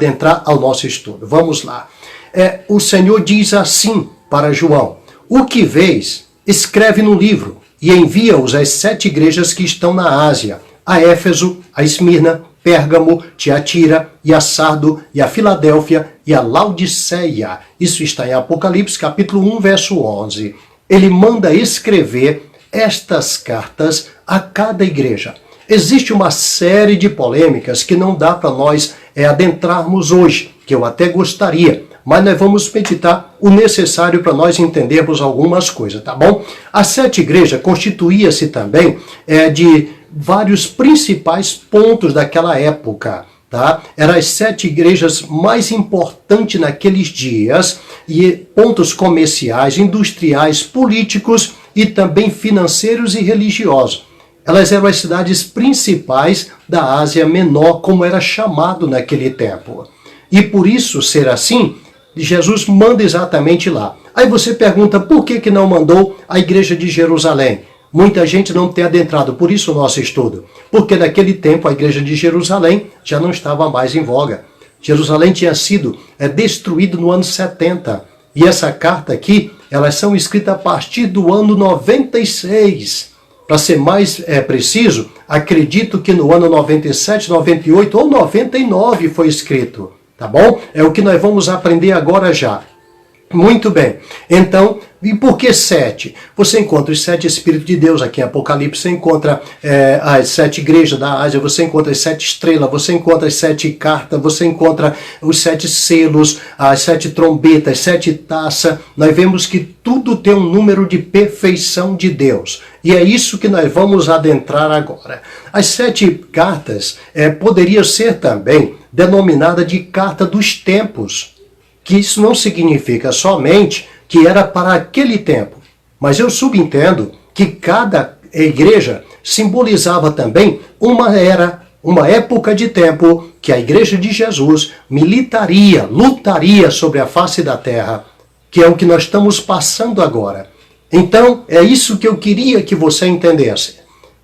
adentrar ao nosso estudo. Vamos lá. O Senhor diz assim para João: o que vês, escreve no livro e envia-os às 7 igrejas que estão na Ásia, a Éfeso, a Esmirna, Pérgamo, Tiatira, e a Sardo, e a Filadélfia, e a Laodiceia. Isso está em Apocalipse, capítulo 1, verso 11. Ele manda escrever estas cartas a cada igreja. Existe uma série de polêmicas que não dá para nós adentrarmos hoje, que eu até gostaria, mas nós vamos meditar o necessário para nós entendermos algumas coisas, tá bom? A 7 igrejas constituía-se também de vários principais pontos daquela época, tá? Eram as 7 igrejas mais importantes naqueles dias, e pontos comerciais, industriais, políticos e também financeiros e religiosos. Elas eram as cidades principais da Ásia Menor, como era chamado naquele tempo. E por isso ser assim, Jesus manda exatamente lá. Aí você pergunta, por que não mandou a igreja de Jerusalém? Muita gente não tem adentrado, por isso o nosso estudo. Porque naquele tempo a igreja de Jerusalém já não estava mais em voga. Jerusalém tinha sido destruído no ano 70. E essa carta aqui, elas são escritas a partir do ano 96. Para ser mais preciso, acredito que no ano 97, 98 ou 99 foi escrito. Tá bom? É o que nós vamos aprender agora já. Muito bem. Então, e por que 7? Você encontra os 7 Espíritos de Deus aqui em Apocalipse, você encontra as 7 igrejas da Ásia, você encontra as 7 estrelas, você encontra as 7 cartas, você encontra os 7 selos, as 7 trombetas, 7 taças. Nós vemos que tudo tem um número de perfeição de Deus. E é isso que nós vamos adentrar agora. As 7 cartas poderiam ser também denominadas de carta dos tempos. Que isso não significa somente que era para aquele tempo, mas eu subentendo que cada igreja simbolizava também uma era, uma época de tempo que a igreja de Jesus militaria, lutaria sobre a face da terra, que é o que nós estamos passando agora. Então, é isso que eu queria que você entendesse.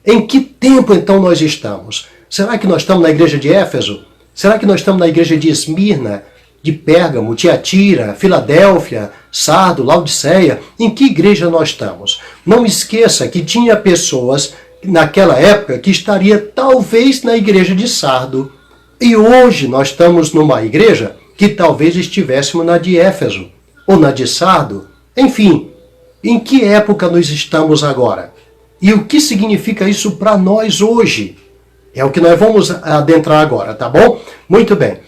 Em que tempo então nós estamos? Será que nós estamos na igreja de Éfeso? Será que nós estamos na igreja de Esmirna, de Pérgamo, Tiatira, Filadélfia, Sardo, Laodiceia? Em que igreja nós estamos? Não esqueça que tinha pessoas naquela época que estaria talvez na igreja de Sardo. E hoje nós estamos numa igreja que talvez estivéssemos na de Éfeso, ou na de Sardo. Enfim, em que época nós estamos agora? E o que significa isso para nós hoje? É o que nós vamos adentrar agora, tá bom? Muito bem.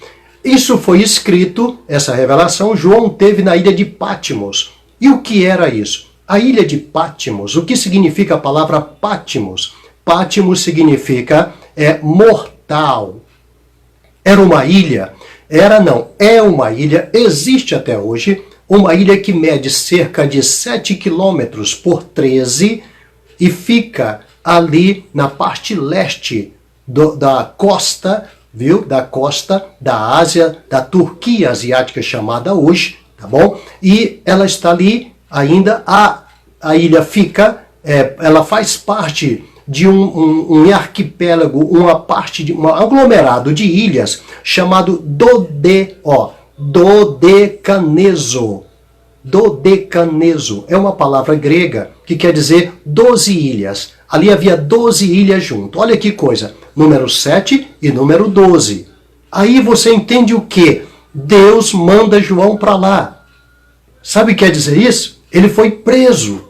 Isso foi escrito, essa revelação, João teve na ilha de Patmos. E o que era isso? A ilha de Patmos, o que significa a palavra Patmos? Patmos significa mortal. Era uma ilha? É uma ilha, existe até hoje, uma ilha que mede cerca de 7 quilômetros por 13 e fica ali na parte leste da costa, viu? Da costa da Ásia, da Turquia asiática chamada hoje, tá bom? E ela está ali ainda, a ilha fica, ela faz parte de um arquipélago, uma parte de um aglomerado de ilhas chamado Dodecaneso. Dodecaneso é uma palavra grega que quer dizer 12 ilhas. Ali havia 12 ilhas junto. Olha que coisa, número 7 e número 12. Aí você entende o que? Deus manda João para lá. Sabe o que quer dizer isso? Ele foi preso.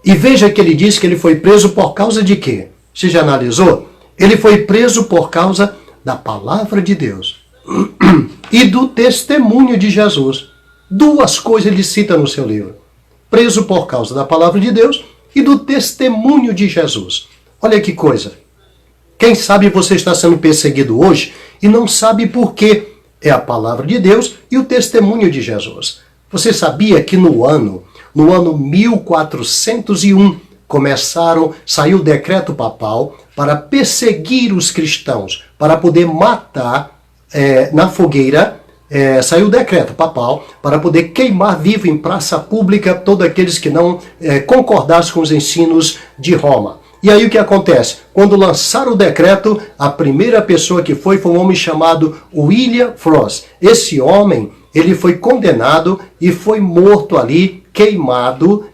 E veja que ele diz que ele foi preso por causa de quê? Você já analisou? Ele foi preso por causa da palavra de Deus e do testemunho de Jesus. Duas coisas ele cita no seu livro. Preso por causa da palavra de Deus e do testemunho de Jesus. Olha que coisa. Quem sabe você está sendo perseguido hoje e não sabe por quê. É a palavra de Deus e o testemunho de Jesus. Você sabia que no ano 1401, saiu o decreto papal para perseguir os cristãos, para poder matar na fogueira. Saiu o decreto papal para poder queimar vivo em praça pública todos aqueles que não concordassem com os ensinos de Roma. E aí o que acontece? Quando lançaram o decreto, a primeira pessoa que foi um homem chamado William Frost. Esse homem, ele foi condenado e foi morto ali, queimado,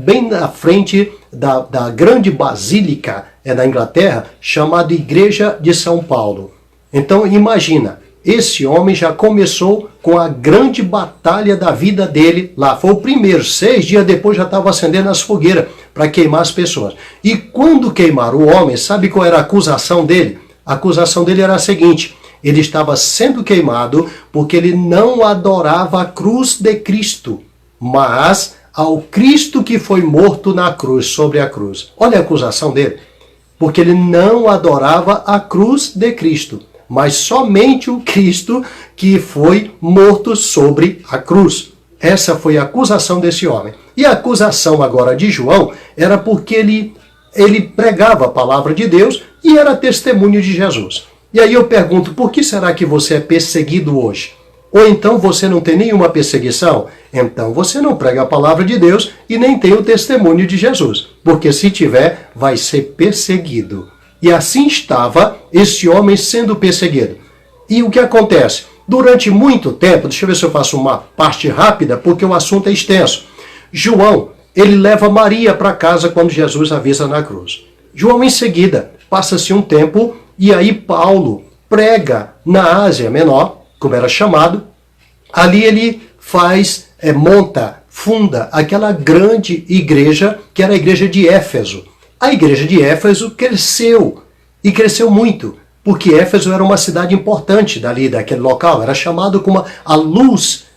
bem na frente da grande basílica da Inglaterra, chamada Igreja de São Paulo. Então imagina, esse homem já começou com a grande batalha da vida dele lá. Foi o primeiro, 6 dias depois já estava acendendo as fogueiras para queimar as pessoas. E quando queimaram o homem, sabe qual era a acusação dele? A acusação dele era a seguinte: ele estava sendo queimado porque ele não adorava a cruz de Cristo, mas ao Cristo que foi morto na cruz, sobre a cruz. Olha a acusação dele. Porque ele não adorava a cruz de Cristo, mas somente o Cristo que foi morto sobre a cruz. Essa foi a acusação desse homem. E a acusação agora de João era porque ele pregava a palavra de Deus e era testemunho de Jesus. E aí eu pergunto, por que será que você é perseguido hoje? Ou então você não tem nenhuma perseguição? Então você não prega a palavra de Deus e nem tem o testemunho de Jesus. Porque se tiver, vai ser perseguido. E assim estava esse homem sendo perseguido. E o que acontece? Durante muito tempo, deixa eu ver se eu faço uma parte rápida, porque o assunto é extenso. João, ele leva Maria para casa quando Jesus avisa na cruz. João, em seguida, passa-se um tempo e aí Paulo prega na Ásia Menor, como era chamado. Ali ele funda aquela grande igreja, que era a igreja de Éfeso. A igreja de Éfeso cresceu, e cresceu muito, porque Éfeso era uma cidade importante daquele local, era chamado como a luz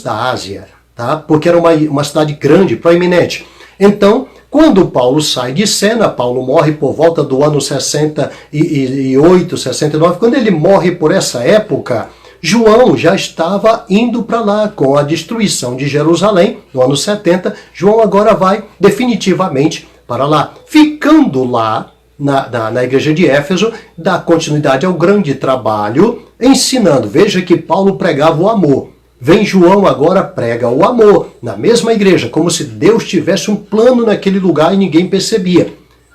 da Ásia, tá? Porque era uma cidade grande, proeminente. Então, quando Paulo sai de cena, Paulo morre por volta do ano 68, 69, quando ele morre por essa época, João já estava indo para lá com a destruição de Jerusalém, no ano 70. João agora vai definitivamente para lá. Ficando lá, na igreja de Éfeso, dá continuidade ao grande trabalho, ensinando. Veja que Paulo pregava o amor. Vem João agora, prega o amor, na mesma igreja, como se Deus tivesse um plano naquele lugar e ninguém percebia.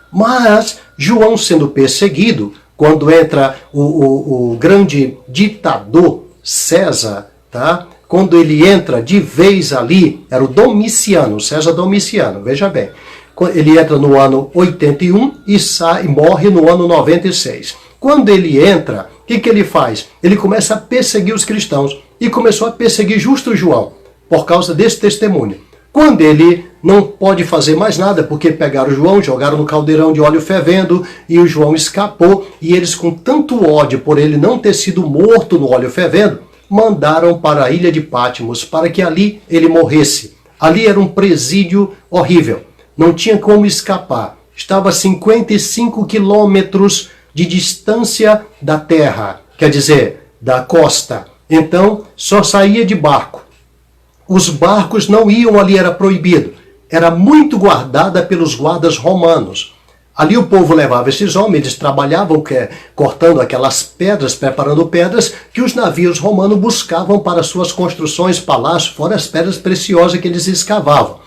Mas João sendo perseguido, quando entra o grande ditador César, tá? Quando ele entra de vez ali, era o Domiciano, César Domiciano, veja bem. Ele entra no ano 81 e morre no ano 96. Quando ele entra, o que ele faz? Ele começa a perseguir os cristãos e começou a perseguir justo João, por causa desse testemunho. Quando ele não pode fazer mais nada, porque pegaram o João, jogaram no caldeirão de óleo fervendo, e o João escapou, e eles, com tanto ódio por ele não ter sido morto no óleo fervendo, mandaram para a ilha de Patmos, para que ali ele morresse. Ali era um presídio horrível, não tinha como escapar. Estava a 55 quilômetros de distância da terra, quer dizer, da costa. Então, só saía de barco. Os barcos não iam ali, era proibido. Era muito guardada pelos guardas romanos. Ali o povo levava esses homens, eles trabalhavam cortando aquelas pedras, preparando pedras, que os navios romanos buscavam para suas construções, palácios, fora as pedras preciosas que eles escavavam.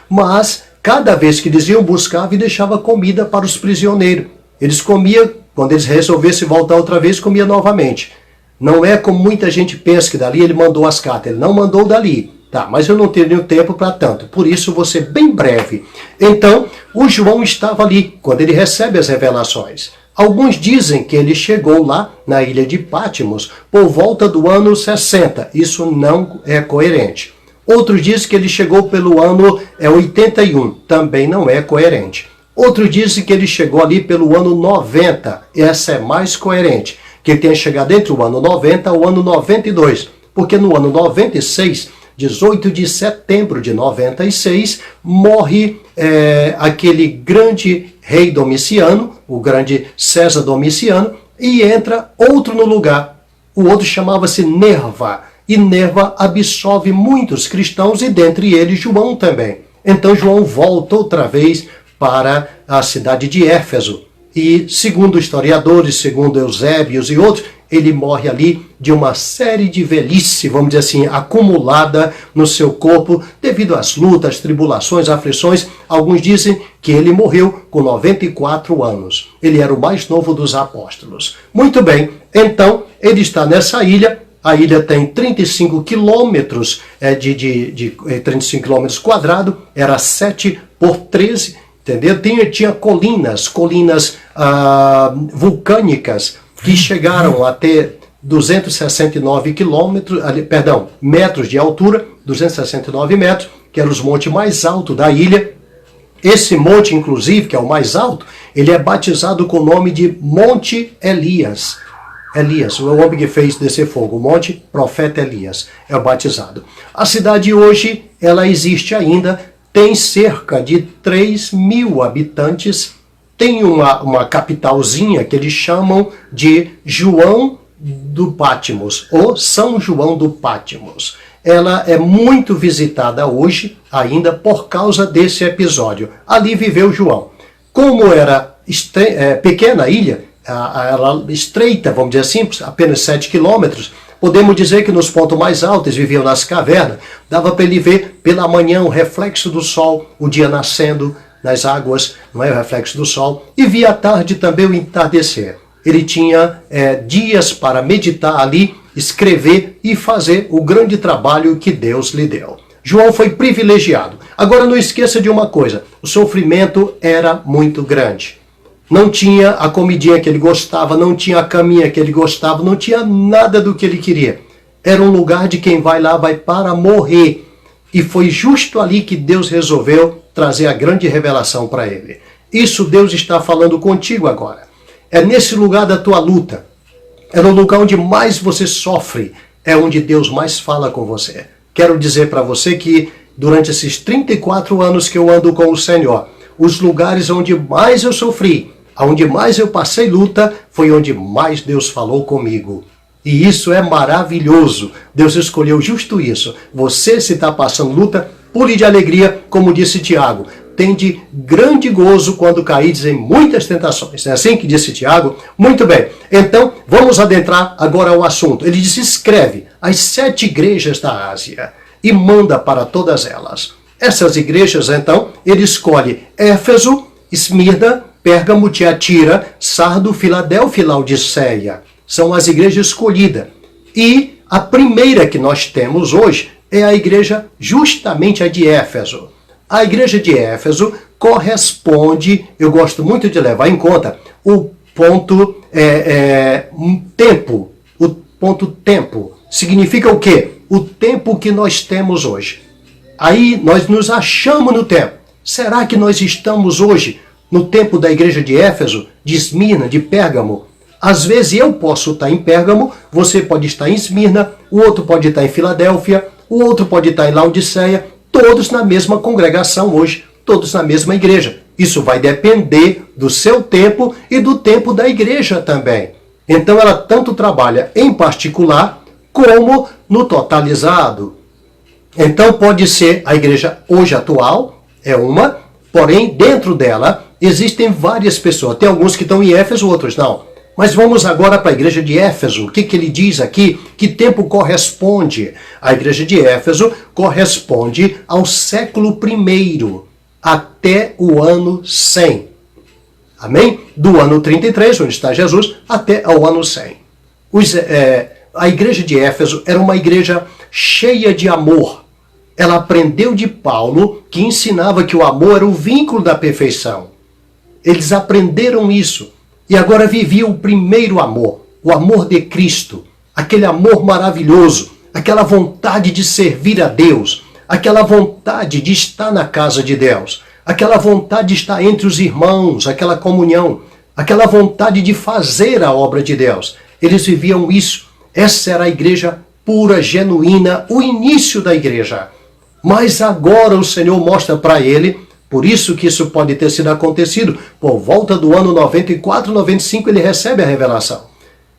Mas, cada vez que eles iam buscar, e deixava comida para os prisioneiros. Eles comiam, quando eles resolvessem voltar outra vez, comia novamente. Não é como muita gente pensa que dali ele mandou as cartas, ele não mandou dali. Tá, mas eu não tenho tempo para tanto, por isso vou ser bem breve. Então, o João estava ali, quando ele recebe as revelações. Alguns dizem que ele chegou lá, na ilha de Patmos, por volta do ano 60. Isso não é coerente. Outros dizem que ele chegou pelo ano 81. Também não é coerente. Outros dizem que ele chegou ali pelo ano 90. Essa é mais coerente. Que ele tenha chegado entre o ano 90 ao ano 92. Porque no ano 96... 18 de setembro de 96, morre aquele grande rei Domiciano, o grande César Domiciano, e entra outro no lugar. O outro chamava-se Nerva, e Nerva absolve muitos cristãos, e dentre eles João também. Então João volta outra vez para a cidade de Éfeso. E segundo historiadores, segundo Eusébios e outros, ele morre ali de uma série de velhice, vamos dizer assim, acumulada no seu corpo devido às lutas, tribulações, aflições. Alguns dizem que ele morreu com 94 anos. Ele era o mais novo dos apóstolos. Muito bem, então ele está nessa ilha. A ilha tem 35 quilômetros de 35 quilômetros quadrados, era 7 por 13, entendeu? Tinha colinas vulcânicas que chegaram a ter 269 metros de altura, 269 metros, que era os montes mais altos da ilha. Esse monte, inclusive, que é o mais alto, ele é batizado com o nome de Monte Elias. Elias, o homem que fez descer fogo, o monte profeta Elias, é o batizado. A cidade hoje, ela existe ainda, tem cerca de 3.000 habitantes, tem uma capitalzinha que eles chamam de João do Pátimos, ou São João do Pátimos. Ela é muito visitada hoje, ainda por causa desse episódio. Ali viveu João. Como era pequena a ilha, ela estreita, vamos dizer assim, apenas 7 quilômetros, podemos dizer que nos pontos mais altos viviam nas cavernas, dava para ele ver pela manhã o reflexo do sol, o dia nascendo nas águas, não é o reflexo do sol, e via à tarde também o entardecer. Ele tinha dias para meditar ali, escrever e fazer o grande trabalho que Deus lhe deu. João foi privilegiado. Agora não esqueça de uma coisa, o sofrimento era muito grande. Não tinha a comidinha que ele gostava, não tinha a caminha que ele gostava, não tinha nada do que ele queria. Era um lugar de quem vai lá, vai para morrer. E foi justo ali que Deus resolveu trazer a grande revelação para ele. Isso Deus está falando contigo agora. É nesse lugar da tua luta. É no lugar onde mais você sofre. É onde Deus mais fala com você. Quero dizer para você que durante esses 34 anos que eu ando com o Senhor, os lugares onde mais eu sofri, onde mais eu passei luta, foi onde mais Deus falou comigo. E isso é maravilhoso. Deus escolheu justo isso. Você, se está passando luta, pule de alegria, como disse Tiago. Tende grande gozo quando caídes em muitas tentações. É assim que disse Tiago? Muito bem. Então, vamos adentrar agora ao assunto. Ele diz, escreve às 7 igrejas da Ásia e manda para todas elas. Essas igrejas, então, ele escolhe Éfeso, Esmirna, Pérgamo, Tiatira, Sardo, Filadélfia e Laodiceia. São as igrejas escolhidas. E a primeira que nós temos hoje é a igreja justamente a de Éfeso. A igreja de Éfeso corresponde, eu gosto muito de levar em conta, o ponto tempo. O ponto tempo. Significa o quê? O tempo que nós temos hoje. Aí nós nos achamos no tempo. Será que nós estamos hoje no tempo da igreja de Éfeso, de Esmirna, de Pérgamo? Às vezes eu posso estar em Pérgamo, você pode estar em Esmirna, o outro pode estar em Filadélfia, o outro pode estar em Laodiceia, todos na mesma congregação hoje, todos na mesma igreja. Isso vai depender do seu tempo e do tempo da igreja também. Então ela tanto trabalha em particular como no totalizado. Então pode ser a igreja hoje atual, é uma, porém dentro dela existem várias pessoas. Tem alguns que estão em Éfeso, outros não. Mas vamos agora para a igreja de Éfeso. O que ele diz aqui? Que tempo corresponde? A igreja de Éfeso corresponde ao século I, até o ano 100. Amém? Do ano 33, onde está Jesus, até ao ano 100. A igreja de Éfeso era uma igreja cheia de amor. Ela aprendeu de Paulo, que ensinava que o amor era o vínculo da perfeição. Eles aprenderam isso. E agora viviam o primeiro amor, o amor de Cristo, aquele amor maravilhoso, aquela vontade de servir a Deus, aquela vontade de estar na casa de Deus, aquela vontade de estar entre os irmãos, aquela comunhão, aquela vontade de fazer a obra de Deus. Eles viviam isso. Essa era a igreja pura, genuína, o início da igreja. Mas agora o Senhor mostra para ele. Por isso que isso pode ter sido acontecido. Por volta do ano 94, 95, ele recebe a revelação.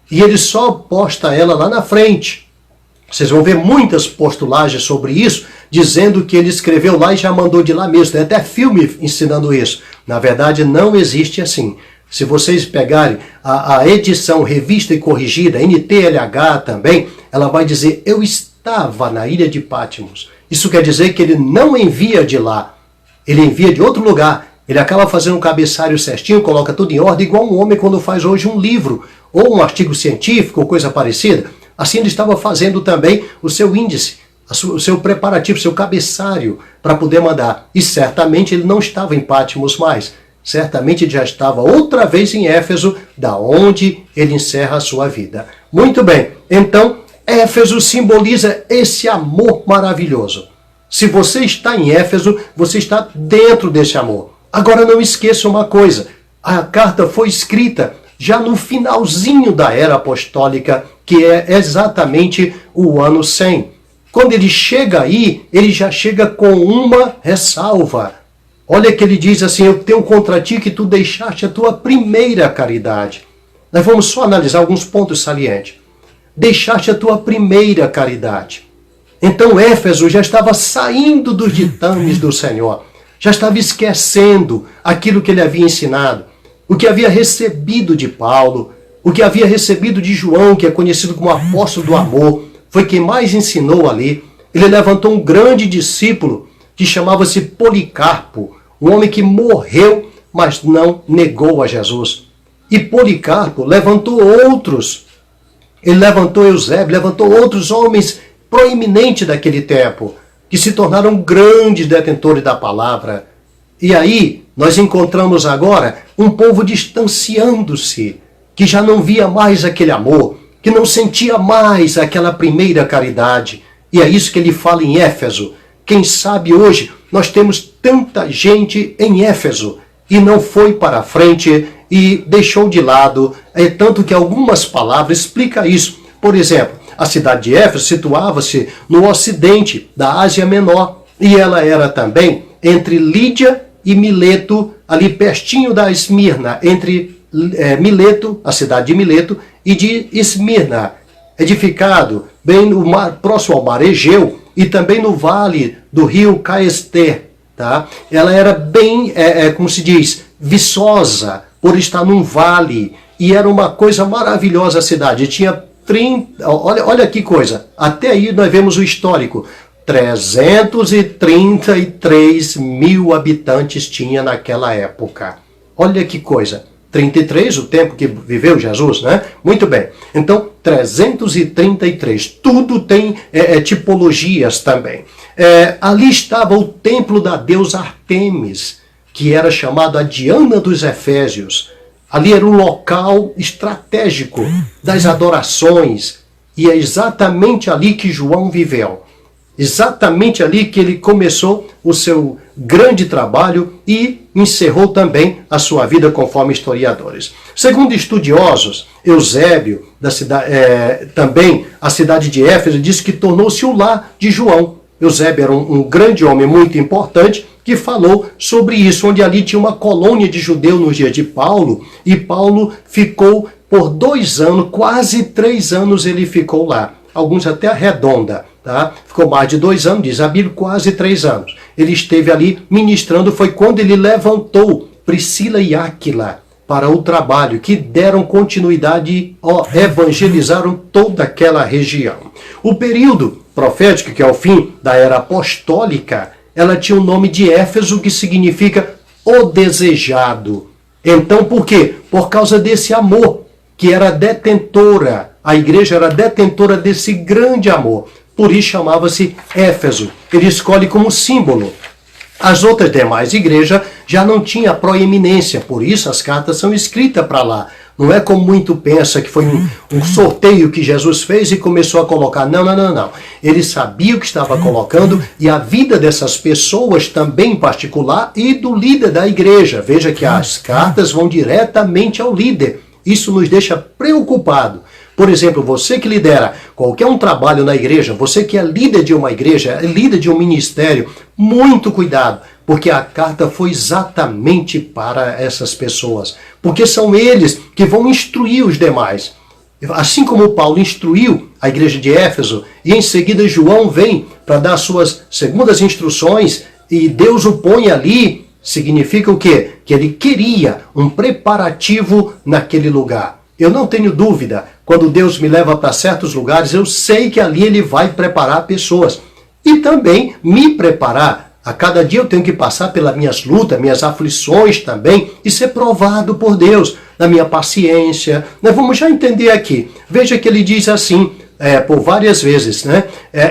E ele só posta ela lá na frente. Vocês vão ver muitas postulagens sobre isso, dizendo que ele escreveu lá e já mandou de lá mesmo. Tem até filme ensinando isso. Na verdade, não existe assim. Se vocês pegarem a edição revista e corrigida, NTLH também, ela vai dizer, eu estava na ilha de Patmos. Isso quer dizer que ele não envia de lá, ele envia de outro lugar. Ele acaba fazendo um cabeçário certinho, coloca tudo em ordem, igual um homem quando faz hoje um livro, ou um artigo científico, ou coisa parecida. Assim ele estava fazendo também o seu índice, o seu preparativo, o seu cabeçário, para poder mandar. E certamente ele não estava em Patmos mais. Certamente ele já estava outra vez em Éfeso, da onde ele encerra a sua vida. Muito bem, então Éfeso simboliza esse amor maravilhoso. Se você está em Éfeso, você está dentro desse amor. Agora não esqueça uma coisa, a carta foi escrita já no finalzinho da era apostólica, que é exatamente o ano 100. Quando ele chega aí, ele já chega com uma ressalva. Olha que ele diz assim, eu tenho contra ti que tu deixaste a tua primeira caridade. Nós vamos só analisar alguns pontos salientes. Deixaste a tua primeira caridade. Então Éfeso já estava saindo dos ditames do Senhor. Já estava esquecendo aquilo que ele havia ensinado, o que havia recebido de Paulo, o que havia recebido de João, que é conhecido como apóstolo do amor, foi quem mais ensinou ali. Ele levantou um grande discípulo que chamava-se Policarpo, um homem que morreu, mas não negou a Jesus. E Policarpo levantou outros. Ele levantou Eusébio, levantou outros homens proeminentes daquele tempo, que se tornaram grandes detentores da palavra. E aí, nós encontramos agora um povo distanciando-se, que já não via mais aquele amor, que não sentia mais aquela primeira caridade. E é isso que ele fala em Éfeso. Quem sabe hoje nós temos tanta gente em Éfeso e não foi para frente e deixou de lado. É tanto que algumas palavras explicam isso. Por exemplo, a cidade de Éfeso situava-se no ocidente da Ásia Menor e ela era também entre Lídia e Mileto, ali pertinho da Esmirna, entre Mileto, a cidade de Mileto, e de Esmirna, edificado bem no mar, próximo ao mar Egeu e também no vale do rio Caester. Tá? Ela era bem, como se diz, viçosa por estar num vale e era uma coisa maravilhosa a cidade. Tinha 30, olha que coisa, até aí nós vemos o histórico, 333 mil habitantes tinha naquela época. Olha que coisa, 33, o tempo que viveu Jesus, né? Muito bem, então 333, tudo tem tipologias também. Ali estava o templo da deusa Artemis, que era chamado a Diana dos Efésios. Ali era um local estratégico das adorações e é exatamente ali que João viveu. Exatamente ali que ele começou o seu grande trabalho e encerrou também a sua vida, conforme historiadores. Segundo estudiosos, Eusébio, também a cidade de Éfeso, diz que tornou-se o lar de João. Eusébio era um grande homem muito importante, que falou sobre isso, onde ali tinha uma colônia de judeus nos dias de Paulo, e Paulo ficou por 2 anos, quase 3 anos ele ficou lá, alguns até arredonda, tá? Ficou mais de 2 anos, diz a Bíblia, quase 3 anos. Ele esteve ali ministrando, foi quando ele levantou Priscila e Áquila para o trabalho, que deram continuidade, evangelizaram toda aquela região. O período profético, que é o fim da era apostólica, ela tinha o nome de Éfeso, que significa o desejado. Então, por quê? Por causa desse amor, que era detentora, a igreja era detentora desse grande amor. Por isso chamava-se Éfeso. Ele escolhe como símbolo. As outras demais igrejas já não tinham proeminência, por isso as cartas são escritas para lá. Não é como muito pensa que foi um sorteio que Jesus fez e começou a colocar. Não, não, não, não. Ele sabia o que estava colocando e a vida dessas pessoas também em particular e do líder da igreja. Veja que as cartas vão diretamente ao líder. Isso nos deixa preocupado. Por exemplo, você que lidera qualquer um trabalho na igreja, você que é líder de uma igreja, é líder de um ministério, muito cuidado, porque a carta foi exatamente para essas pessoas. Porque são eles que vão instruir os demais. Assim como Paulo instruiu a igreja de Éfeso, e em seguida João vem para dar suas segundas instruções, e Deus o põe ali significa o quê? Que ele queria um preparativo naquele lugar. Eu não tenho dúvida, quando Deus me leva para certos lugares, eu sei que ali ele vai preparar pessoas. E também me preparar. A cada dia eu tenho que passar pelas minhas lutas, minhas aflições também, e ser provado por Deus, na minha paciência. Nós vamos já entender aqui. Veja que ele diz assim, por várias vezes, né?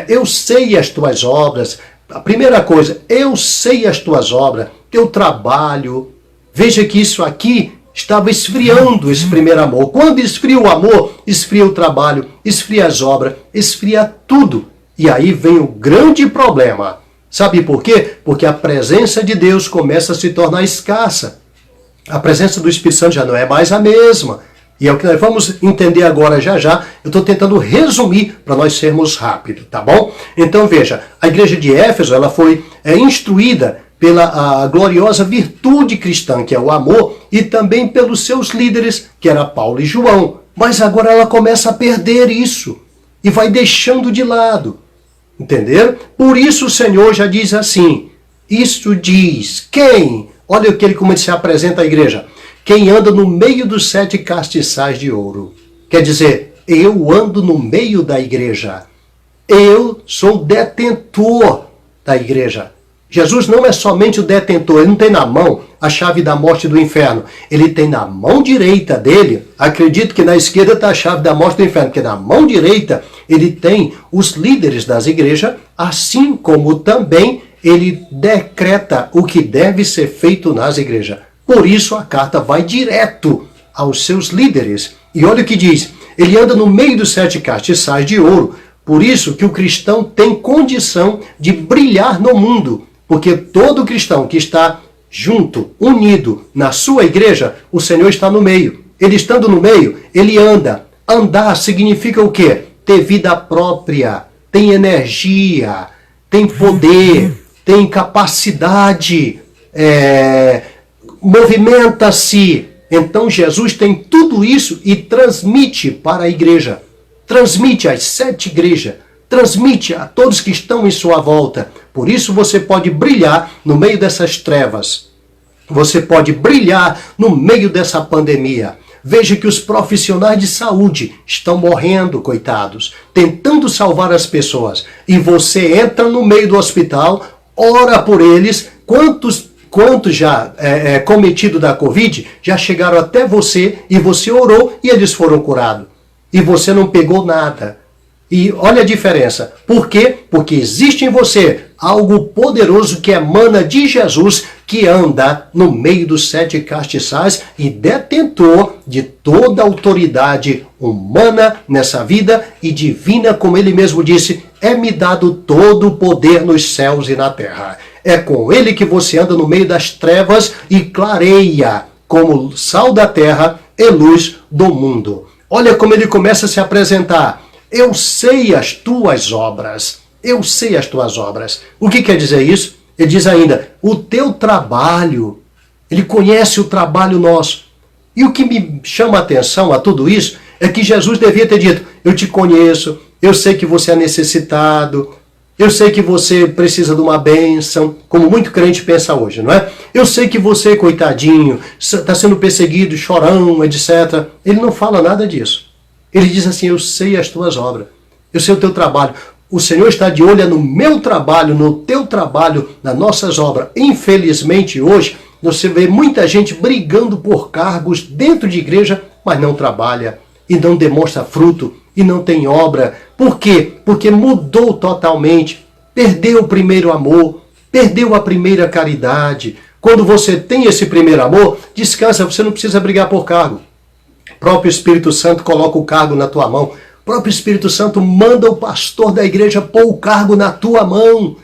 Eu sei as tuas obras. A primeira coisa, eu sei as tuas obras, teu trabalho. Veja que isso aqui estava esfriando esse primeiro amor. Quando esfria o amor, esfria o trabalho, esfria as obras, esfria tudo. E aí vem o grande problema. Sabe por quê? Porque a presença de Deus começa a se tornar escassa. A presença do Espírito Santo já não é mais a mesma. E é o que nós vamos entender agora já já. Eu estou tentando resumir para nós sermos rápidos, tá bom? Então veja, a igreja de Éfeso ela foi instruída pela a gloriosa virtude cristã, que é o amor, e também pelos seus líderes, que era Paulo e João. Mas agora ela começa a perder isso e vai deixando de lado. Entenderam? Por isso o Senhor já diz assim, isto diz quem? Olha como ele se apresenta à igreja. Quem anda no meio dos 7 castiçais de ouro. Quer dizer, eu ando no meio da igreja. Eu sou detentor da igreja. Jesus não é somente o detentor, ele não tem na mão a chave da morte e do inferno. Ele tem na mão direita dele, acredito que na esquerda está a chave da morte e do inferno, porque na mão direita ele tem os líderes das igrejas, assim como também ele decreta o que deve ser feito nas igrejas. Por isso a carta vai direto aos seus líderes. E olha o que diz, ele anda no meio dos 7 castiçais de ouro, por isso que o cristão tem condição de brilhar no mundo, porque todo cristão que está junto, unido na sua igreja, o Senhor está no meio. Ele estando no meio, ele anda. Andar significa o quê? Ter vida própria, tem energia, tem poder, tem capacidade, movimenta-se. Então Jesus tem tudo isso e transmite para a igreja. Transmite às 7 igrejas. Transmite a todos que estão em sua volta. Por isso você pode brilhar no meio dessas trevas. Você pode brilhar no meio dessa pandemia. Veja que os profissionais de saúde estão morrendo, coitados, tentando salvar as pessoas. E você entra no meio do hospital, ora por eles. Quantos já cometidos da Covid já chegaram até você e você orou e eles foram curados. E você não pegou nada. E olha a diferença. Por quê? Porque existe em você algo poderoso que emana de Jesus, que anda no meio dos 7 castiçais e detentor de toda a autoridade humana nessa vida e divina, como ele mesmo disse, é-me dado todo o poder nos céus e na terra. É com ele que você anda no meio das trevas e clareia como sal da terra e luz do mundo. Olha como ele começa a se apresentar. Eu sei as tuas obras. Eu sei as tuas obras. O que quer dizer isso? Ele diz ainda, o teu trabalho. Ele conhece o trabalho nosso. E o que me chama a atenção a tudo isso é que Jesus devia ter dito, eu te conheço, eu sei que você é necessitado, eu sei que você precisa de uma bênção, como muito crente pensa hoje, não é? Eu sei que você, coitadinho, está sendo perseguido, chorão, etc. Ele não fala nada disso. Ele diz assim, eu sei as tuas obras, eu sei o teu trabalho. O Senhor está de olho no meu trabalho, no teu trabalho, nas nossas obras. Infelizmente, hoje, você vê muita gente brigando por cargos dentro de igreja, mas não trabalha e não demonstra fruto e não tem obra. Por quê? Porque mudou totalmente, perdeu o primeiro amor, perdeu a primeira caridade. Quando você tem esse primeiro amor, descansa, você não precisa brigar por cargo. O próprio Espírito Santo coloca o cargo na tua mão. O próprio Espírito Santo manda o pastor da igreja pôr o cargo na tua mão.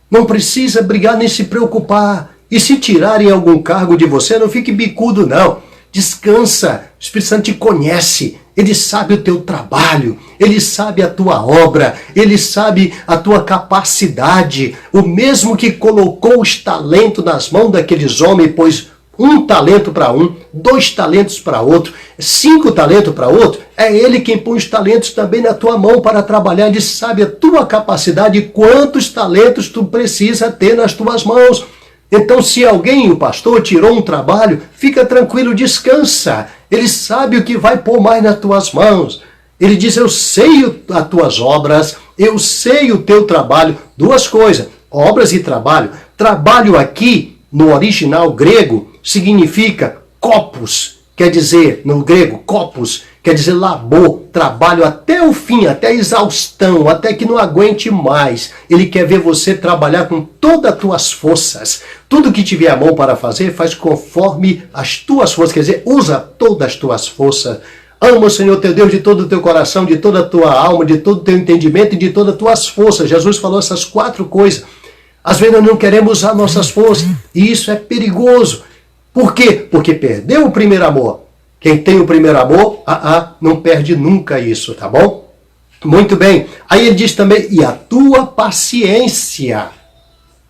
Não precisa brigar nem se preocupar. E se tirarem algum cargo de você, não fique bicudo, não. Descansa. O Espírito Santo te conhece. Ele sabe o teu trabalho. Ele sabe a tua obra. Ele sabe a tua capacidade. O mesmo que colocou os talentos nas mãos daqueles homens, pois 1 talento para um, 2 talentos para outro, 5 talentos para outro, é ele quem põe os talentos também na tua mão para trabalhar. Ele sabe a tua capacidade e quantos talentos tu precisa ter nas tuas mãos. Então, se alguém, o pastor, tirou um trabalho, fica tranquilo, descansa. Ele sabe o que vai pôr mais nas tuas mãos. Ele diz, eu sei as tuas obras, eu sei o teu trabalho. Duas coisas, obras e trabalho. Trabalho aqui, no original grego, significa copos. Quer dizer, no grego, copos, quer dizer labor, trabalho até o fim, até a exaustão, até que não aguente mais. Ele quer ver você trabalhar com todas as tuas forças. Tudo que tiver a mão para fazer, faz conforme as tuas forças, quer dizer, usa todas as tuas forças. Ama o Senhor teu Deus de todo o teu coração, de toda a tua alma, de todo o teu entendimento e de todas as tuas forças. Jesus falou essas 4 coisas. Às vezes nós não queremos usar nossas forças, e isso é perigoso. Por quê? Porque perdeu o primeiro amor. Quem tem o primeiro amor, não perde nunca isso, tá bom? Muito bem. Aí ele diz também, e a tua paciência.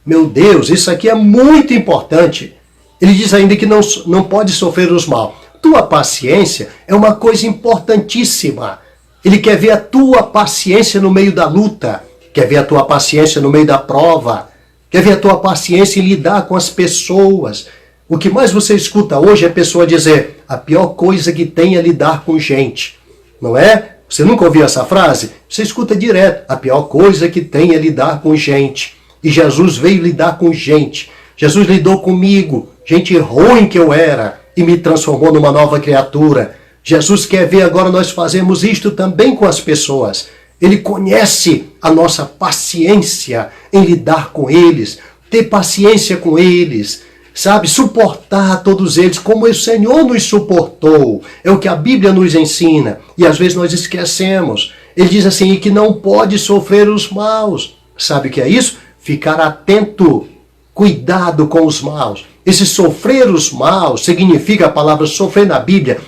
Meu Deus, isso aqui é muito importante. Ele diz ainda que não pode sofrer os mal. Tua paciência é uma coisa importantíssima. Ele quer ver a tua paciência no meio da luta. Quer ver a tua paciência no meio da prova. Quer ver a tua paciência em lidar com as pessoas. O que mais você escuta hoje é a pessoa dizer, a pior coisa que tem é lidar com gente. Não é? Você nunca ouviu essa frase? Você escuta direto, a pior coisa que tem é lidar com gente. E Jesus veio lidar com gente. Jesus lidou comigo, gente ruim que eu era, e me transformou numa nova criatura. Jesus quer ver agora nós fazemos isto também com as pessoas. Ele conhece a nossa paciência em lidar com eles, ter paciência com eles, sabe, suportar todos eles como o Senhor nos suportou. É o que a Bíblia nos ensina. E às vezes nós esquecemos. Ele diz assim, e que não pode sofrer os maus. Sabe o que é isso? Ficar atento, cuidado com os maus. Esse sofrer os maus significa, a palavra sofrer na Bíblia,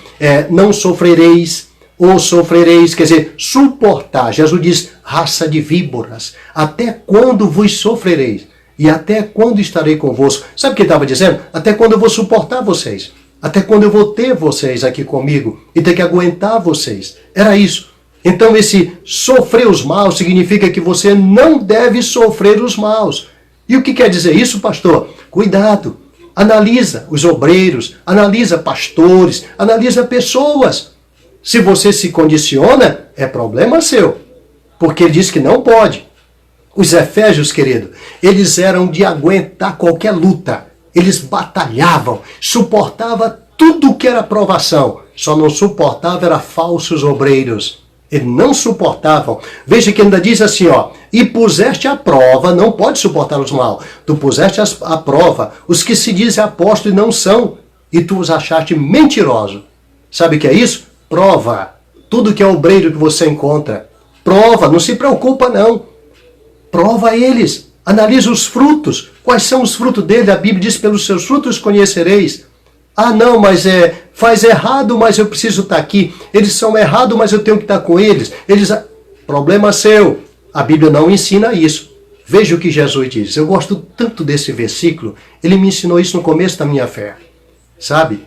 não sofrereis, ou sofrereis, quer dizer, suportar. Jesus diz, raça de víboras, até quando vos sofrereis? E até quando estarei convosco? Sabe o que ele estava dizendo? Até quando eu vou suportar vocês? Até quando eu vou ter vocês aqui comigo e ter que aguentar vocês? Era isso. Então esse sofrer os maus significa que você não deve sofrer os maus. E o que quer dizer isso, pastor? Cuidado. Analisa os obreiros, analisa pastores, analisa pessoas. Se você se condiciona, é problema seu. Porque ele diz que não pode. Os efésios, querido, eles eram de aguentar qualquer luta. Eles batalhavam, suportavam tudo que era provação. Só não suportavam era falsos obreiros. Eles não suportavam. Veja que ainda diz assim, ó, e puseste à prova, não pode suportar os mal. Tu puseste à prova os que se dizem apóstolos e não são, e tu os achaste mentirosos. Sabe o que é isso? Prova. Tudo que é obreiro que você encontra. Prova, não se preocupa não. Prova eles, analisa os frutos. Quais são os frutos dele? A Bíblia diz, pelos seus frutos conhecereis. Ah não, mas faz errado, mas eu preciso estar aqui. Eles são errados, mas eu tenho que estar com eles. Problema seu. A Bíblia não ensina isso. Veja o que Jesus diz. Eu gosto tanto desse versículo. Ele me ensinou isso no começo da minha fé. Sabe?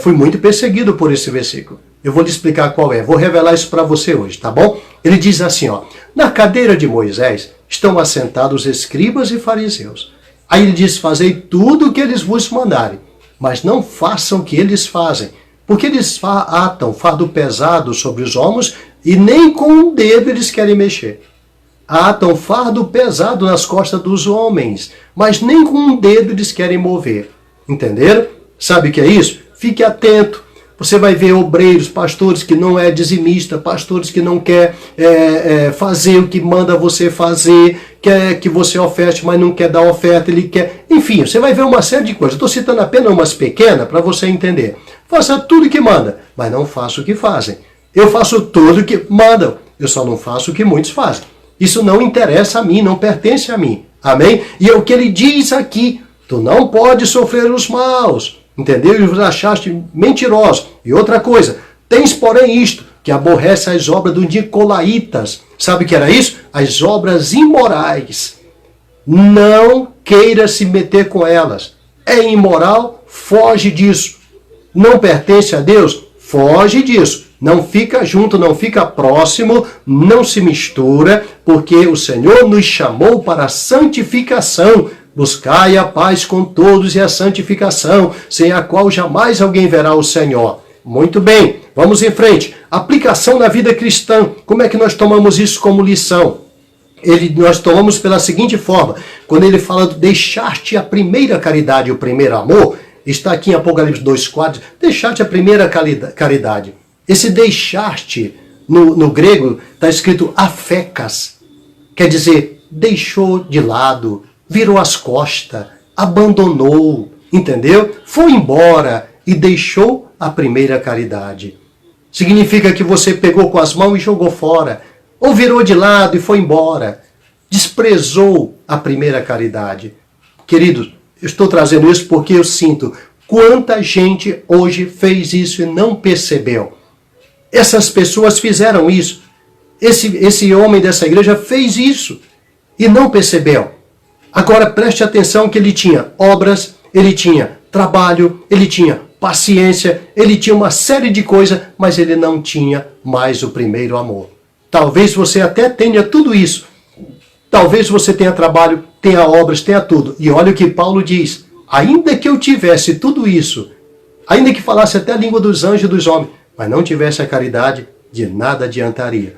Fui muito perseguido por esse versículo. Eu vou lhe explicar qual é. Vou revelar isso para você hoje, tá bom? Ele diz assim, ó. Na cadeira de Moisés estão assentados escribas e fariseus. Aí ele diz, fazei tudo o que eles vos mandarem, mas não façam o que eles fazem, porque eles atam fardo pesado sobre os ombros e nem com um dedo eles querem mexer. Atam fardo pesado nas costas dos homens, mas nem com um dedo eles querem mover. Entenderam? Sabe o que é isso? Fique atento. Você vai ver obreiros, pastores que não é dizimista, pastores que não quer fazer o que manda você fazer, quer que você oferte, mas não quer dar oferta, ele quer... Enfim, você vai ver uma série de coisas. Estou citando apenas umas pequenas para você entender. Faça tudo o que manda, mas não faça o que fazem. Eu faço tudo o que mandam, eu só não faço o que muitos fazem. Isso não interessa a mim, não pertence a mim. Amém? E é o que ele diz aqui. Tu não pode sofrer os maus. Entendeu? E os achaste mentirosos. E outra coisa, tens porém isto, que aborrece as obras dos nicolaítas. Sabe o que era isso? As obras imorais. Não queira se meter com elas. É imoral? Foge disso. Não pertence a Deus? Foge disso. Não fica junto, não fica próximo, não se mistura, porque o Senhor nos chamou para a santificação. Buscai a paz com todos e a santificação, sem a qual jamais alguém verá o Senhor. Muito bem, vamos em frente. Aplicação na vida cristã. Como é que nós tomamos isso como lição? Nós tomamos pela seguinte forma. Quando ele fala de deixar-te a primeira caridade, o primeiro amor, está aqui em Apocalipse 2,4, deixar-te a primeira caridade. Esse deixar-te, no grego, está escrito afecas. Quer dizer, deixou de lado, virou as costas, abandonou, entendeu? Foi embora e deixou a primeira caridade. Significa que você pegou com as mãos e jogou fora, ou virou de lado e foi embora, desprezou a primeira caridade. Queridos, eu estou trazendo isso porque eu sinto quanta gente hoje fez isso e não percebeu. Essas pessoas fizeram isso. Esse homem dessa igreja fez isso e não percebeu. Agora preste atenção que ele tinha obras, ele tinha trabalho, ele tinha paciência, ele tinha uma série de coisas, mas ele não tinha mais o primeiro amor. Talvez você até tenha tudo isso. Talvez você tenha trabalho, tenha obras, tenha tudo. E olha o que Paulo diz. Ainda que eu tivesse tudo isso, ainda que falasse até a língua dos anjos e dos homens, mas não tivesse a caridade, de nada adiantaria.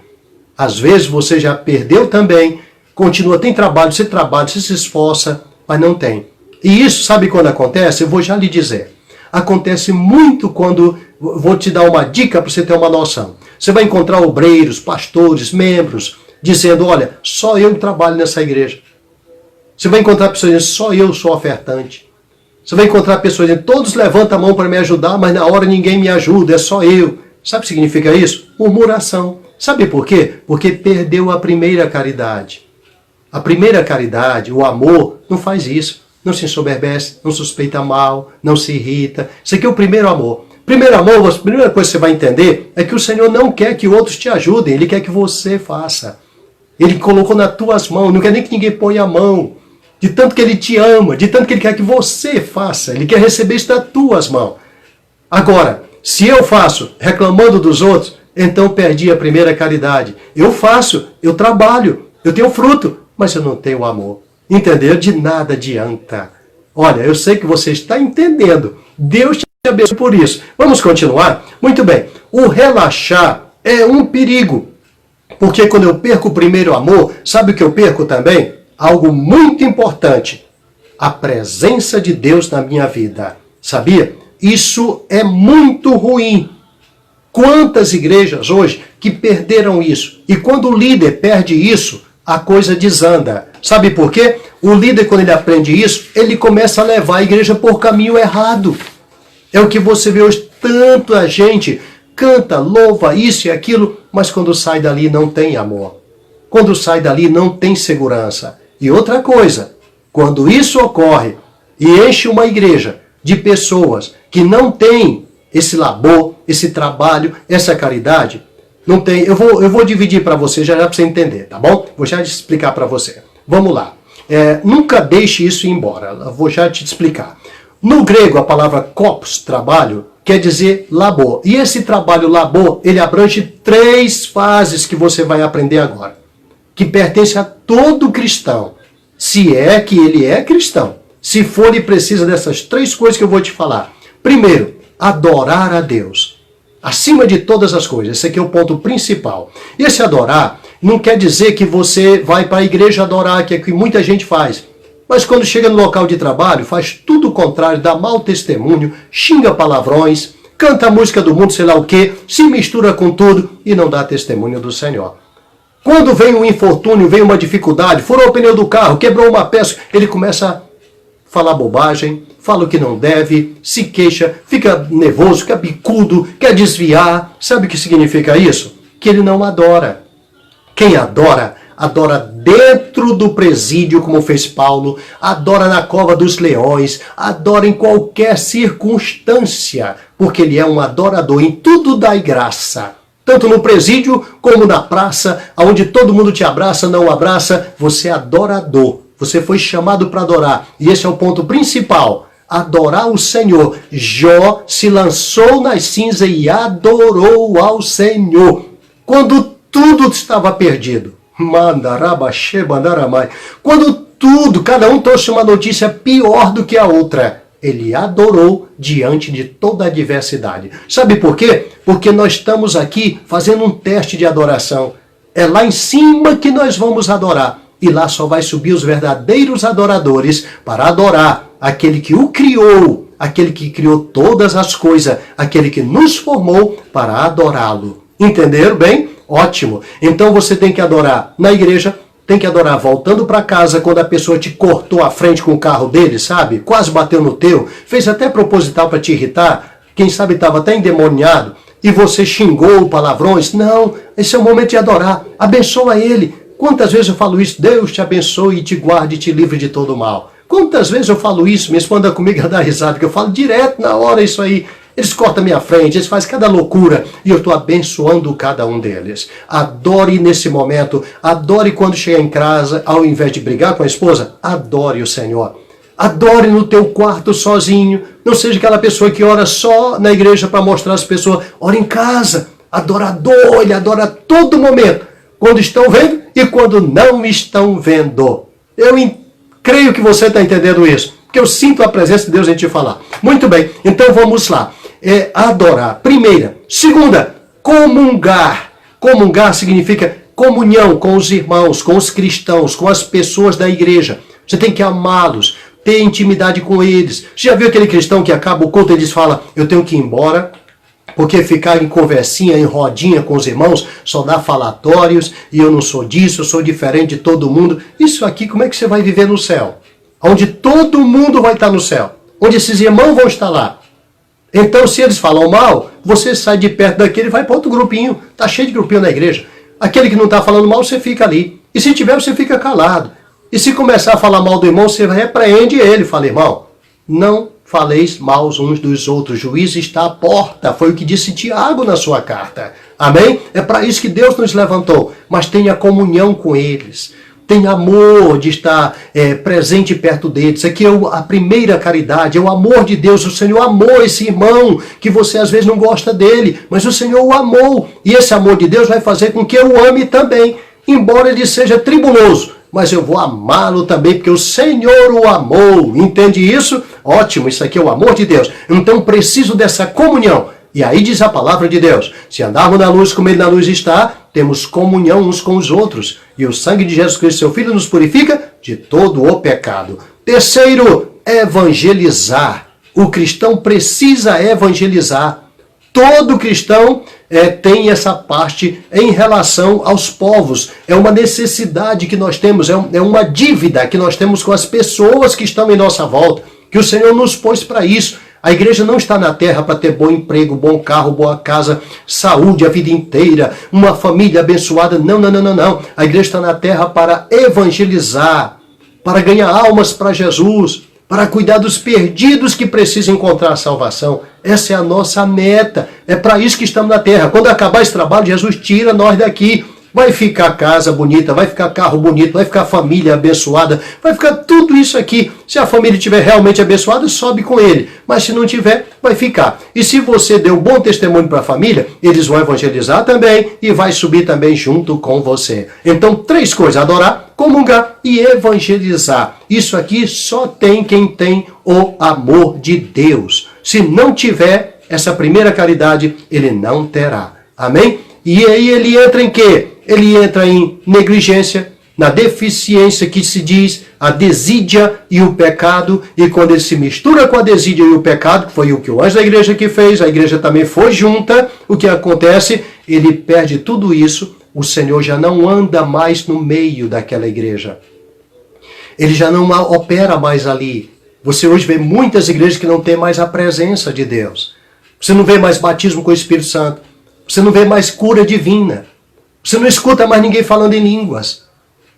Às vezes você já perdeu também, continua, tem trabalho, você trabalha, você se esforça, mas não tem. E isso, sabe quando acontece? Eu vou já lhe dizer. Acontece muito quando, vou te dar uma dica para você ter uma noção. Você vai encontrar obreiros, pastores, membros, dizendo, olha, só eu trabalho nessa igreja. Você vai encontrar pessoas dizendo, só eu sou ofertante. Você vai encontrar pessoas dizendo, todos levantam a mão para me ajudar, mas na hora ninguém me ajuda, é só eu. Sabe o que significa isso? Murmuração. Sabe por quê? Porque perdeu a primeira caridade. A primeira caridade, o amor, não faz isso. Não se ensoberbece, não suspeita mal, não se irrita. Isso aqui é o primeiro amor. Primeiro amor, a primeira coisa que você vai entender é que o Senhor não quer que outros te ajudem, Ele quer que você faça. Ele colocou nas tuas mãos, não quer nem que ninguém ponha a mão. De tanto que Ele te ama, de tanto que Ele quer que você faça. Ele quer receber isso das tuas mãos. Agora, se eu faço reclamando dos outros, então perdi a primeira caridade. Eu faço, eu trabalho, eu tenho fruto, mas eu não tenho amor. Entendeu? De nada adianta. Olha, eu sei que você está entendendo. Deus te abençoe por isso. Vamos continuar? Muito bem. O relaxar é um perigo. Porque quando eu perco o primeiro amor, sabe o que eu perco também? Algo muito importante. A presença de Deus na minha vida. Sabia? Isso é muito ruim. Quantas igrejas hoje que perderam isso? E quando o líder perde isso, a coisa desanda. Sabe por quê? O líder, quando ele aprende isso, ele começa a levar a igreja por caminho errado. É o que você vê hoje. Tanta gente canta, louva isso e aquilo, mas quando sai dali não tem amor. Quando sai dali não tem segurança. E outra coisa, quando isso ocorre e enche uma igreja de pessoas que não têm esse labor, esse trabalho, essa caridade, não tem. Eu vou dividir para você já para você entender, tá bom? Vou já explicar para você. Vamos lá. Nunca deixe isso ir embora. Eu vou já te explicar. No grego, a palavra kopos, trabalho, quer dizer labor. E esse trabalho labor, ele abrange 3 fases que você vai aprender agora. Que pertence a todo cristão. Se é que ele é cristão. Se for, ele precisa dessas 3 coisas que eu vou te falar. Primeiro, adorar a Deus. Acima de todas as coisas. Esse aqui é o ponto principal. E esse adorar não quer dizer que você vai para a igreja adorar, que é o que muita gente faz. Mas quando chega no local de trabalho, faz tudo o contrário, dá mau testemunho, xinga palavrões, canta a música do mundo, sei lá o quê, se mistura com tudo e não dá testemunho do Senhor. Quando vem um infortúnio, vem uma dificuldade, furou o pneu do carro, quebrou uma peça, ele começa a falar bobagem, fala o que não deve, se queixa, fica nervoso, fica bicudo, quer desviar. Sabe o que significa isso? Que ele não adora. Quem adora, adora dentro do presídio, como fez Paulo, adora na cova dos leões, adora em qualquer circunstância, porque ele é um adorador, em tudo dai graça. Tanto no presídio como na praça, onde todo mundo te abraça, não abraça, você é adorador. Você foi chamado para adorar. E esse é o ponto principal. Adorar o Senhor. Jó se lançou nas cinzas e adorou ao Senhor. Quando tudo estava perdido. Quando tudo, cada um trouxe uma notícia pior do que a outra. Ele adorou diante de toda a adversidade. Sabe por quê? Porque nós estamos aqui fazendo um teste de adoração. É lá em cima que nós vamos adorar. E lá só vai subir os verdadeiros adoradores para adorar aquele que o criou, aquele que criou todas as coisas, aquele que nos formou para adorá-lo. Entenderam bem? Ótimo. Então você tem que adorar na igreja, tem que adorar voltando para casa quando a pessoa te cortou a frente com o carro dele, sabe? Quase bateu no teu, fez até proposital para te irritar, quem sabe estava até endemoniado, e você xingou palavrões. Não, esse é o momento de adorar. Abençoa ele. Quantas vezes eu falo isso? Deus te abençoe e te guarde e te livre de todo mal. Quantas vezes eu falo isso? Minha esposa comigo a dar risada, porque eu falo direto na hora isso aí. Eles cortam a minha frente, eles fazem cada loucura e eu estou abençoando cada um deles. Adore nesse momento, adore quando chegar em casa, ao invés de brigar com a esposa, adore o Senhor. Adore no teu quarto sozinho, não seja aquela pessoa que ora só na igreja para mostrar às pessoas. Ora em casa, adorador, ele adora a todo momento, quando estão vendo e quando não estão vendo. Creio que você está entendendo isso, porque eu sinto a presença de Deus em te falar. Muito bem, então vamos lá. Adorar. Primeira. Segunda, comungar. Comungar significa comunhão com os irmãos, com os cristãos, com as pessoas da igreja. Você tem que amá-los, ter intimidade com eles. Você já viu aquele cristão que acaba o culto e diz, fala, eu tenho que ir embora, porque ficar em conversinha, em rodinha com os irmãos, só dá falatórios, e eu não sou disso, eu sou diferente de todo mundo. Isso aqui, como é que você vai viver no céu? Onde todo mundo vai estar no céu. Onde esses irmãos vão estar lá. Então, se eles falam mal, você sai de perto daquele e vai para outro grupinho. Está cheio de grupinho na igreja. Aquele que não está falando mal, você fica ali. E se tiver, você fica calado. E se começar a falar mal do irmão, você repreende ele. Fala, irmão, não faleis mal uns dos outros. O juiz está à porta. Foi o que disse Tiago na sua carta. Amém? É para isso que Deus nos levantou. Mas tenha comunhão com eles. Tenha amor de estar presente perto deles. Isso aqui é a primeira caridade, é o amor de Deus. O Senhor amou esse irmão, que você às vezes não gosta dele, mas o Senhor o amou. E esse amor de Deus vai fazer com que eu o ame também, embora ele seja tribuloso. Mas eu vou amá-lo também, porque o Senhor o amou. Entende isso? Ótimo, isso aqui é o amor de Deus. Então preciso dessa comunhão. E aí diz a palavra de Deus, se andarmos na luz como ele na luz está, temos comunhão uns com os outros. E o sangue de Jesus Cristo, seu Filho, nos purifica de todo o pecado. Terceiro, evangelizar. O cristão precisa evangelizar. Todo cristão tem essa parte em relação aos povos. É uma necessidade que nós temos, é uma dívida que nós temos com as pessoas que estão em nossa volta, que o Senhor nos pôs para isso. A igreja não está na terra para ter bom emprego, bom carro, boa casa, saúde a vida inteira, uma família abençoada. Não, não, não, não, não. A igreja está na terra para evangelizar, para ganhar almas para Jesus, para cuidar dos perdidos que precisam encontrar a salvação. Essa é a nossa meta. É para isso que estamos na terra. Quando acabar esse trabalho, Jesus tira nós daqui. Vai ficar casa bonita, vai ficar carro bonito, vai ficar família abençoada, vai ficar tudo isso aqui. Se a família estiver realmente abençoada, sobe com ele. Mas se não tiver, vai ficar. E se você deu bom testemunho para a família, eles vão evangelizar também e vai subir também junto com você. Então, 3 coisas: adorar, comungar e evangelizar. Isso aqui só tem quem tem o amor de Deus. Se não tiver essa primeira caridade, ele não terá. Amém? E aí ele entra em quê? Ele entra em negligência, na deficiência que se diz, a desídia e o pecado. E quando ele se mistura com a desídia e o pecado, que foi o que o anjo da igreja que fez, a igreja também foi junta, o que acontece? Ele perde tudo isso, o Senhor já não anda mais no meio daquela igreja. Ele já não opera mais ali. Você hoje vê muitas igrejas que não têm mais a presença de Deus. Você não vê mais batismo com o Espírito Santo. Você não vê mais cura divina. Você não escuta mais ninguém falando em línguas.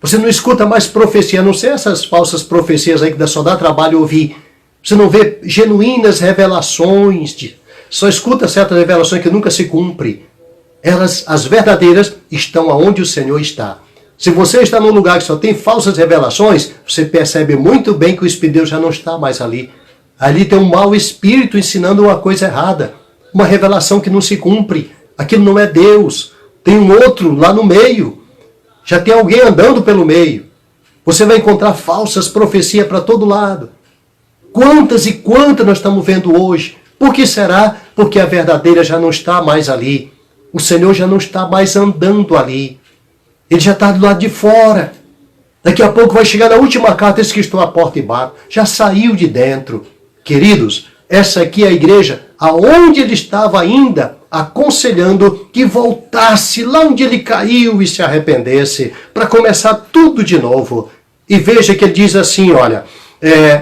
Você não escuta mais profecia, a não ser essas falsas profecias aí que só dá trabalho ouvir. Você não vê genuínas revelações. Só escuta certas revelações que nunca se cumprem. Elas, as verdadeiras, estão aonde o Senhor está. Se você está num lugar que só tem falsas revelações, você percebe muito bem que o Espírito de Deus já não está mais ali. Ali tem um mau espírito ensinando uma coisa errada. Uma revelação que não se cumpre. Aquilo não é Deus. Tem um outro lá no meio. Já tem alguém andando pelo meio. Você vai encontrar falsas profecias para todo lado. Quantas e quantas nós estamos vendo hoje? Por que será? Porque a verdadeira já não está mais ali. O Senhor já não está mais andando ali. Ele já está do lado de fora. Daqui a pouco vai chegar na última carta, eis que estou à porta e bato. Já saiu de dentro. Queridos, essa aqui é a igreja aonde ele estava ainda aconselhando que voltasse lá onde ele caiu e se arrependesse, para começar tudo de novo. E veja que ele diz assim, olha,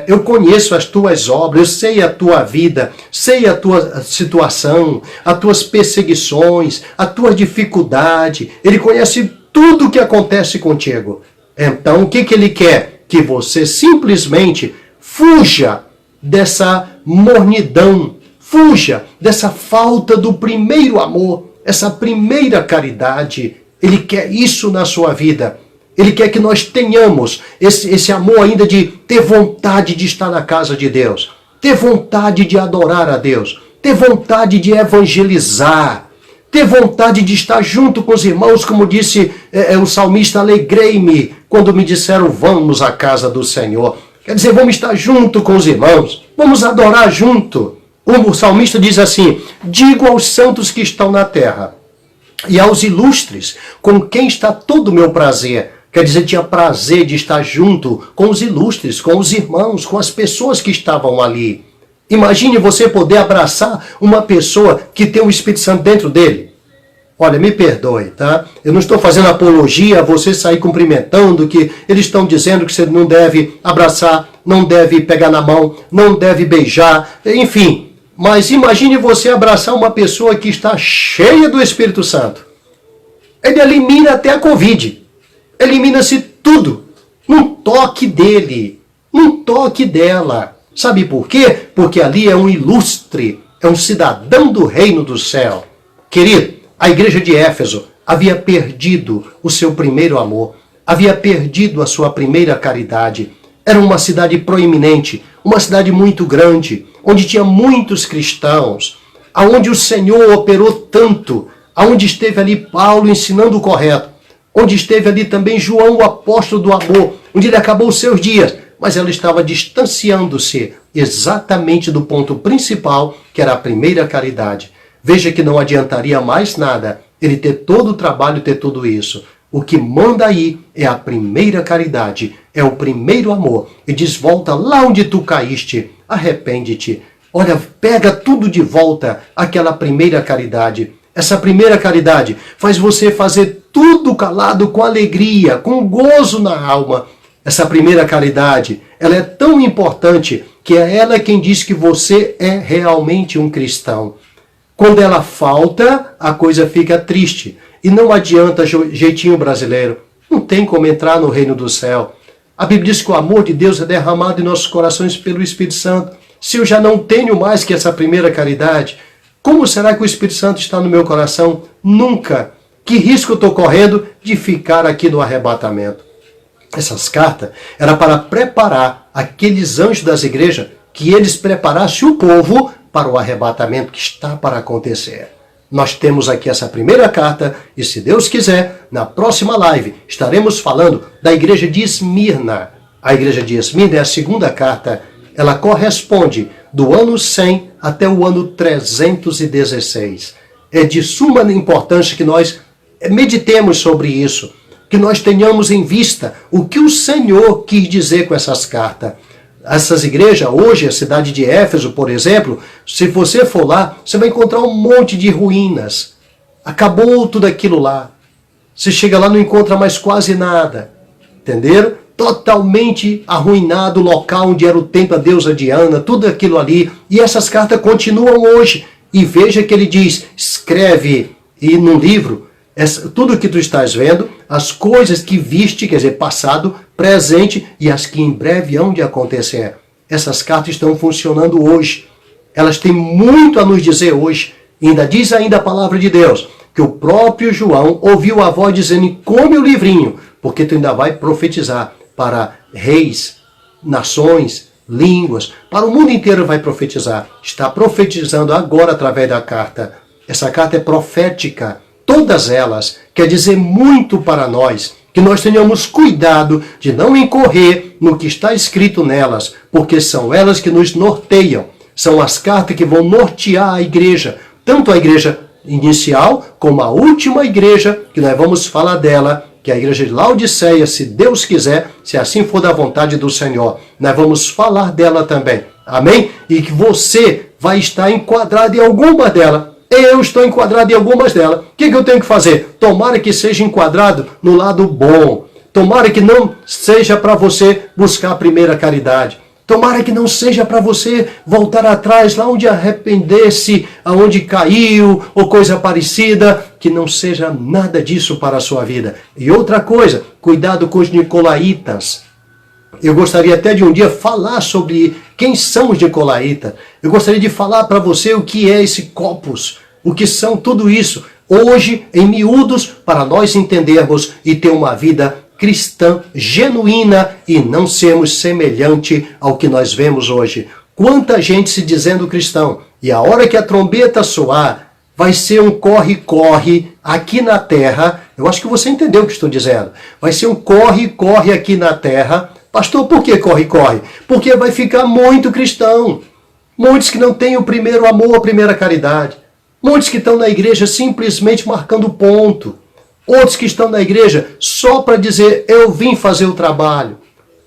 eu conheço as tuas obras, eu sei a tua vida, sei a tua situação, as tuas perseguições, a tua dificuldade. Ele conhece tudo o que acontece contigo. Então, o que ele quer? Que você simplesmente fuja dessa mornidão, fuja dessa falta do primeiro amor, essa primeira caridade. Ele quer isso na sua vida. Ele quer que nós tenhamos esse amor ainda de ter vontade de estar na casa de Deus, ter vontade de adorar a Deus, ter vontade de evangelizar, ter vontade de estar junto com os irmãos, como disse o salmista, alegrei-me quando me disseram vamos à casa do Senhor. Quer dizer, vamos estar junto com os irmãos, vamos adorar junto. O salmista diz assim, digo aos santos que estão na terra e aos ilustres, com quem está todo o meu prazer. Quer dizer, tinha prazer de estar junto com os ilustres, com os irmãos, com as pessoas que estavam ali. Imagine você poder abraçar uma pessoa que tem o Espírito Santo dentro dele. Olha, me perdoe, tá? Eu não estou fazendo apologia a você sair cumprimentando, que eles estão dizendo que você não deve abraçar, não deve pegar na mão, não deve beijar, enfim. Mas imagine você abraçar uma pessoa que está cheia do Espírito Santo. Ele elimina até a Covid. Elimina-se tudo. Num toque dele. Num toque dela. Sabe por quê? Porque ali é um ilustre. É um cidadão do reino do céu. Querido, a igreja de Éfeso havia perdido o seu primeiro amor. Havia perdido a sua primeira caridade. Era uma cidade proeminente. Uma cidade muito grande. Onde tinha muitos cristãos. Aonde o Senhor operou tanto. Aonde esteve ali Paulo ensinando o correto. Onde esteve ali também João, o apóstolo do amor, onde ele acabou os seus dias, mas ela estava distanciando-se exatamente do ponto principal, que era a primeira caridade. Veja que não adiantaria mais nada ele ter todo o trabalho, ter tudo isso. O que manda aí é a primeira caridade, é o primeiro amor. E diz, volta lá onde tu caíste, arrepende-te. Olha, pega tudo de volta, aquela primeira caridade. Essa primeira caridade faz você fazer tudo calado com alegria, com gozo na alma. Essa primeira caridade, ela é tão importante que é ela quem diz que você é realmente um cristão. Quando ela falta, a coisa fica triste. E não adianta jeitinho brasileiro. Não tem como entrar no reino do céu. A Bíblia diz que o amor de Deus é derramado em nossos corações pelo Espírito Santo. Se eu já não tenho mais que essa primeira caridade, como será que o Espírito Santo está no meu coração? Nunca. Que risco eu estou correndo de ficar aqui no arrebatamento? Essas cartas eram para preparar aqueles anjos das igrejas, que eles preparassem o povo para o arrebatamento que está para acontecer. Nós temos aqui essa primeira carta e, se Deus quiser, na próxima live estaremos falando da igreja de Esmirna. A igreja de Esmirna é a segunda carta. Ela corresponde do ano 100 até o ano 316. É de suma importância que nós meditemos sobre isso, que nós tenhamos em vista o que o Senhor quis dizer com essas cartas. Essas igrejas, hoje, a cidade de Éfeso, por exemplo, se você for lá, você vai encontrar um monte de ruínas. Acabou tudo aquilo lá. Você chega lá, não encontra mais quase nada. Entenderam? Totalmente arruinado o local onde era o templo da deusa Diana, tudo aquilo ali. E essas cartas continuam hoje. E veja que ele diz, escreve e num livro, tudo que tu estás vendo, as coisas que viste, quer dizer, passado, presente e as que em breve hão de acontecer. Essas cartas estão funcionando hoje. Elas têm muito a nos dizer hoje. E ainda diz ainda a palavra de Deus, que o próprio João ouviu a voz dizendo, come o livrinho, porque tu ainda vai profetizar para reis, nações, línguas, para o mundo inteiro vai profetizar. Está profetizando agora através da carta. Essa carta é profética. Todas elas quer dizer muito para nós, Que nós tenhamos cuidado de não incorrer no que está escrito nelas, porque são elas que nos norteiam. São as cartas que vão nortear a igreja, tanto a igreja inicial como a última igreja, que nós vamos falar dela, que é a igreja de Laodiceia, se Deus quiser, se assim for da vontade do Senhor. Nós vamos falar dela também. Amém? E que você vai estar enquadrado em alguma delas. Eu estou enquadrado em algumas delas. O que eu tenho que fazer? Tomara que seja enquadrado no lado bom. Tomara que não seja para você buscar a primeira caridade. Tomara que não seja para você voltar atrás, lá onde arrepender-se, aonde caiu, ou coisa parecida. Que não seja nada disso para a sua vida. E outra coisa, cuidado com os nicolaítas. Eu gostaria até de um dia falar sobre quem são os nicolaítas. Eu gostaria de falar para você o que é esse corpus, o que são tudo isso. Hoje, em miúdos, para nós entendermos e ter uma vida cristã genuína e não sermos semelhante ao que nós vemos hoje. Quanta gente se dizendo cristão, e a hora que a trombeta soar, vai ser um corre-corre aqui na terra. Eu acho que você entendeu o que estou dizendo. Vai ser um corre-corre aqui na terra. Pastor, por que corre-corre? Porque vai ficar muito cristão. Muitos que não têm o primeiro amor, a primeira caridade. Muitos que estão na igreja simplesmente marcando ponto. Outros que estão na igreja só para dizer, eu vim fazer o trabalho.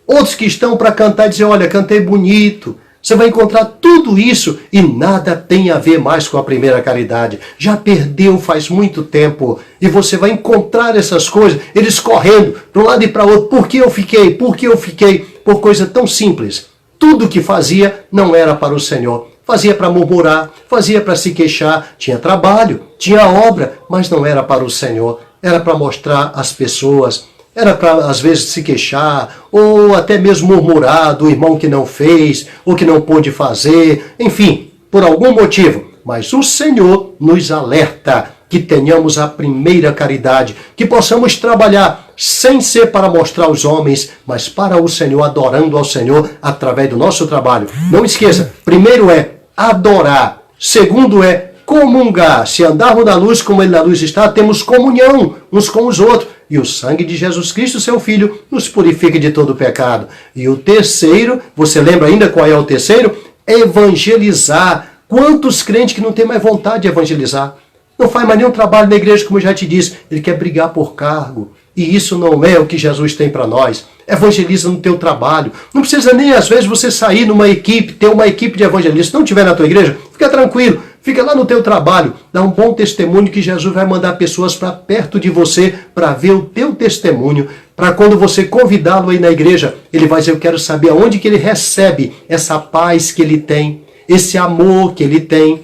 Outros que estão para cantar e dizer, olha, cantei bonito. Você vai encontrar tudo isso e nada tem a ver mais com a primeira caridade. Já perdeu faz muito tempo. E você vai encontrar essas coisas, eles correndo para um lado e para o outro. Por que eu fiquei? Por que eu fiquei? Por coisa tão simples. Tudo que fazia não era para o Senhor. Fazia para murmurar, fazia para se queixar. Tinha trabalho, tinha obra, mas não era para o Senhor. Era para mostrar às pessoas. Era para, às vezes, se queixar, ou até mesmo murmurar do irmão que não fez, ou que não pôde fazer, enfim, por algum motivo. Mas o Senhor nos alerta que tenhamos a primeira caridade, que possamos trabalhar sem ser para mostrar aos homens, mas para o Senhor, adorando ao Senhor através do nosso trabalho. Não esqueça, primeiro é adorar, segundo é comungar. Se andarmos na luz como Ele na luz está, temos comunhão uns com os outros. E o sangue de Jesus Cristo, seu Filho, nos purifica de todo pecado. E o terceiro, você lembra ainda qual é o terceiro? Evangelizar. Quantos crentes que não têm mais vontade de evangelizar? Não faz mais nenhum trabalho na igreja, como eu já te disse. Ele quer brigar por cargo. E isso não é o que Jesus tem para nós. Evangeliza no teu trabalho. Não precisa nem, às vezes, você sair numa equipe, ter uma equipe de evangelistas. Se não tiver na tua igreja, fica tranquilo. Fica lá no teu trabalho, dá um bom testemunho que Jesus vai mandar pessoas para perto de você para ver o teu testemunho, para quando você convidá-lo aí na igreja, ele vai dizer, eu quero saber aonde que ele recebe essa paz que ele tem, esse amor que ele tem,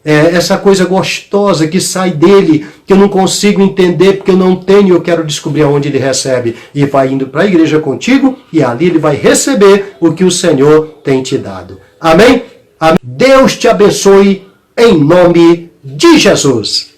essa coisa gostosa que sai dele, que eu não consigo entender porque eu não tenho, eu quero descobrir aonde ele recebe. E vai indo para a igreja contigo e ali ele vai receber o que o Senhor tem te dado. Amém? Amém? Deus te abençoe. Em nome de Jesus.